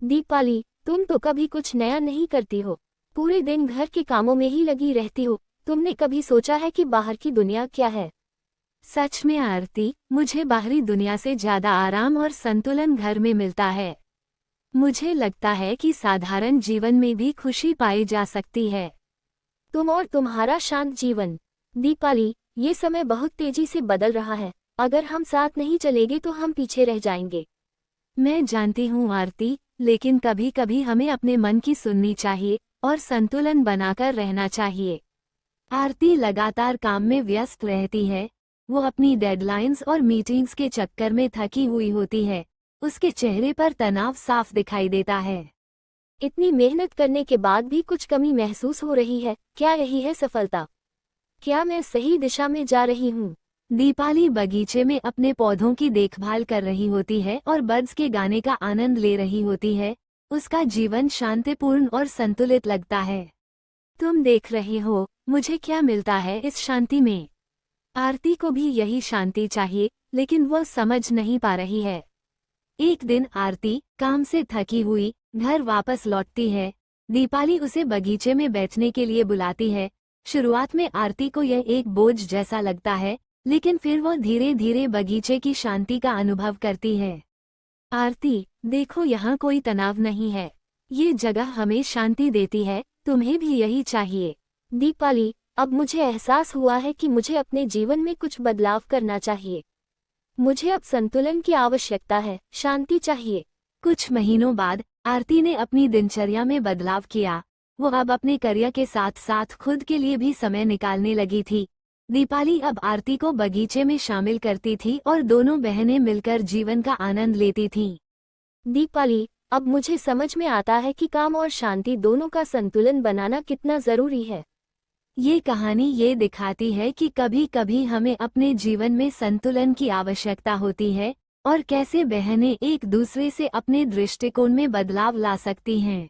दीपाली, तुम तो कभी कुछ नया नहीं करती हो। पूरे दिन घर के कामों में ही लगी रहती हो। तुमने कभी सोचा है कि बाहर की दुनिया क्या है? सच में आरती, मुझे बाहरी दुनिया से ज्यादा आराम और संतुलन घर में मिलता है। मुझे लगता है कि साधारण जीवन में भी खुशी पाई जा सकती है। तुम और तुम्हारा शांत जीवन। दीपाली, ये समय बहुत तेजी से बदल रहा है। अगर हम साथ नहीं चलेंगे तो हम पीछे रह जाएंगे। मैं जानती हूँ आरती, लेकिन कभी कभी हमें अपने मन की सुननी चाहिए और संतुलन बनाकर रहना चाहिए। आरती लगातार काम में व्यस्त रहती है। वो अपनी डेडलाइंस और मीटिंग्स के चक्कर में थकी हुई होती है। उसके चेहरे पर तनाव साफ दिखाई देता है। इतनी मेहनत करने के बाद भी कुछ कमी महसूस हो रही है। क्या यही है सफलता? क्या मैं सही दिशा में जा रही हूँ? दीपाली बगीचे में अपने पौधों की देखभाल कर रही होती है और बर्ड्स के गाने का आनंद ले रही होती है। उसका जीवन शांतिपूर्ण और संतुलित लगता है। तुम देख रही हो, मुझे क्या मिलता है इस शांति में। आरती को भी यही शांति चाहिए, लेकिन वह समझ नहीं पा रही है। एक दिन आरती काम से थकी हुई घर वापस लौटती है। दीपाली उसे बगीचे में बैठने के लिए बुलाती है। शुरुआत में आरती को यह एक बोझ जैसा लगता है, लेकिन फिर वह धीरे धीरे बगीचे की शांति का अनुभव करती है। आरती, देखो यहाँ कोई तनाव नहीं है। ये जगह हमें शांति देती है, तुम्हें भी यही चाहिए। दीपाली, अब मुझे एहसास हुआ है कि मुझे अपने जीवन में कुछ बदलाव करना चाहिए। मुझे अब संतुलन की आवश्यकता है, शांति चाहिए। कुछ महीनों बाद आरती ने अपनी दिनचर्या में बदलाव किया। वो अब अपने करियर के साथ साथ खुद के लिए भी समय निकालने लगी थी। दीपाली अब आरती को बगीचे में शामिल करती थी और दोनों बहनें मिलकर जीवन का आनंद लेती थीं। दीपाली, अब मुझे समझ में आता है कि काम और शांति दोनों का संतुलन बनाना कितना जरूरी है। ये कहानी ये दिखाती है कि कभी कभी हमें अपने जीवन में संतुलन की आवश्यकता होती है और कैसे बहनें एक दूसरे से अपने दृष्टिकोण में बदलाव ला सकती हैं।